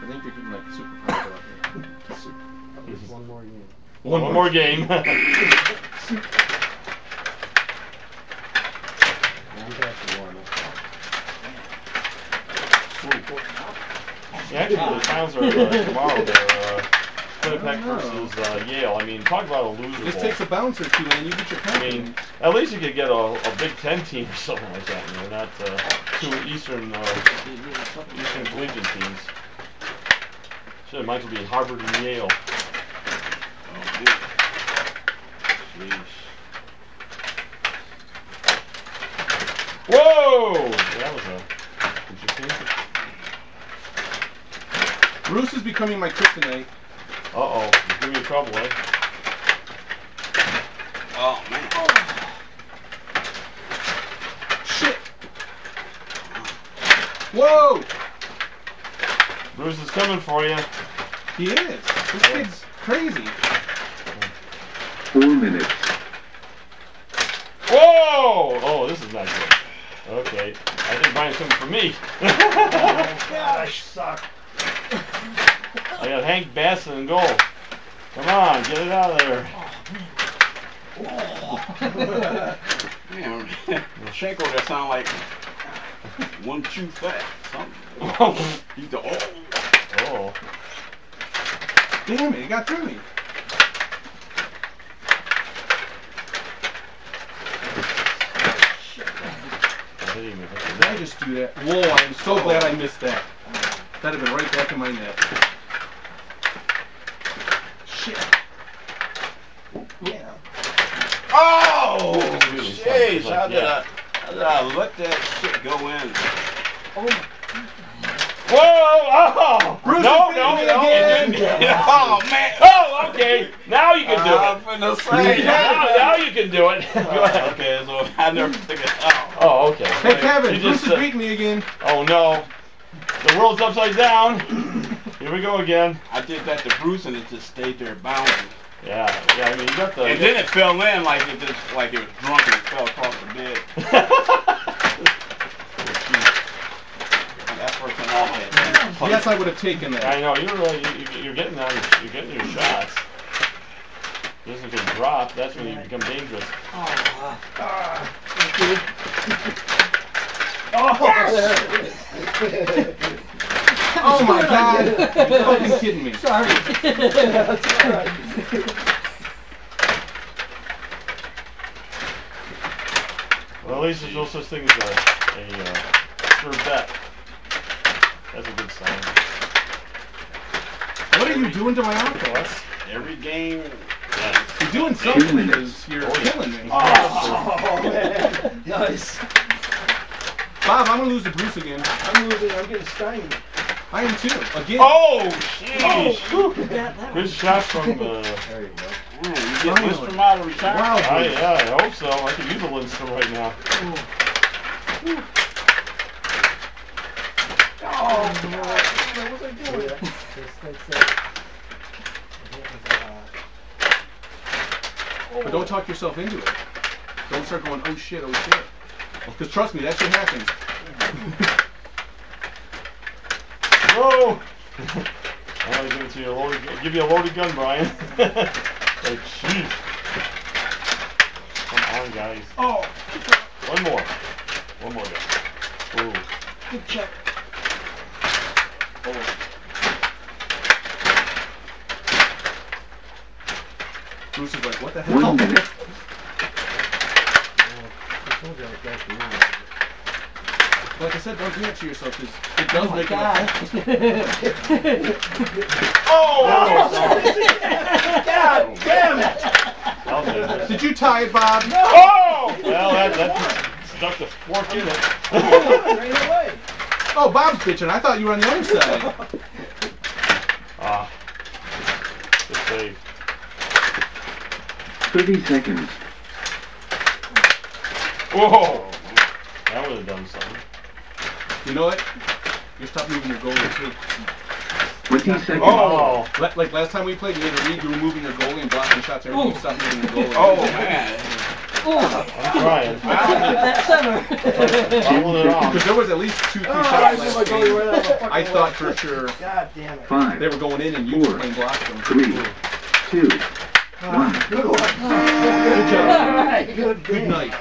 think you're getting like super powerful out here. Just one more game. One more game. I'm past the warm up. Yeah, actually, the times are tomorrow. They're Winnipeg versus Yale. I mean, talk about a loser This bowl. takes a bounce or two, and then you get your I confidence. mean, at least you could get a Big Ten team or something like that. You know, not two Eastern Collegiate teams. Shit, it might as well be Harvard and Yale. Whoa! That was interesting. Bruce is becoming my kryptonite. Uh-oh. He's giving you trouble, eh? Oh, man. Oh. Shit! Whoa! Bruce is coming for you. He is. This kid's crazy. 4 minutes. Whoa! Oh, this is not good. Okay. I think Brian's coming for me. God, I suck. I got Hank Bass in goal. Come on, get it out of there. Man, Shanko that sound like one chew fat. Something. He's the Oh. Damn it, he got through me. Did I just do that? Whoa, I am so glad I missed that. That'd have been right back in my net. Shit. Yeah. Oh! Jeez, how did I let that shit go in? Oh my. Whoa! Oh! Bruce No, is no, beating no! me again. it didn't. Oh, man. Oh, okay. Now you can do I'm it. finna say. Now you can do it. Go ahead. Okay, so I never figured it out. Oh, okay. Hey, Kevin, You Bruce just, is beating me again. Oh no. The world's upside down. Here we go again. I did that to Bruce and it just stayed there bouncing. Yeah, I mean, you got the... And then it fell in like it was drunk and it fell across the bed. That's first thing I had. Yes, I would have taken that. I know, you're getting on, you're getting your shots. Doesn't get dropped, that's when you become dangerous. Oh my god! You're fucking kidding me. Sorry. That's alright. Well, at least there's no such thing as a sure bet. That's a good sign. What are you doing to my offense? Every game. You're doing something because you're killing me. Oh man. Nice. Bob, I'm gonna lose to Bruce again. I'm losing. I'm getting stymied. I am too. Again. Oh, jeez! That Good shot from the... There you go. You get Lindstrom out of retirement. Wow. Yeah, I hope so. I could use a Lindstrom right now. Oh no. What was I doing? But don't talk yourself into it. Don't start going, oh shit, oh shit. Because trust me, that shit happens. Whoa! I'm gonna give it to you give you a loaded gun, Brian. Like, jeez. Come on, guys. Oh. One more, guys. Ooh. Good check. Oh. Bruce is like, what the hell? 1 minute. Like I said, don't do that to yourself because it does make an effect. Oh! God damn it! Did you tie it, Bob? No! Oh! Well, that stuck the fork in it. Right away. Oh, Bob's bitching. I thought you were on the other side. Ah. Good save. 30 seconds. Whoa! That would have done something. You know what? You stop moving your goalie too. 20 seconds. Oh! Like last time we played, you were moving your goalie and blocking shots. Everything. You stopped moving your goalie. Oh, man. I'm trying. That center. Following it on. Because there was at least 2-3 Oh, shots I last see my goalie game. right out of the fucking I thought way. for sure God damn it. 5, they were going in and you were 4, playing block them. 3, 2, 1. Good one. Good job. All right. Good Good game. night.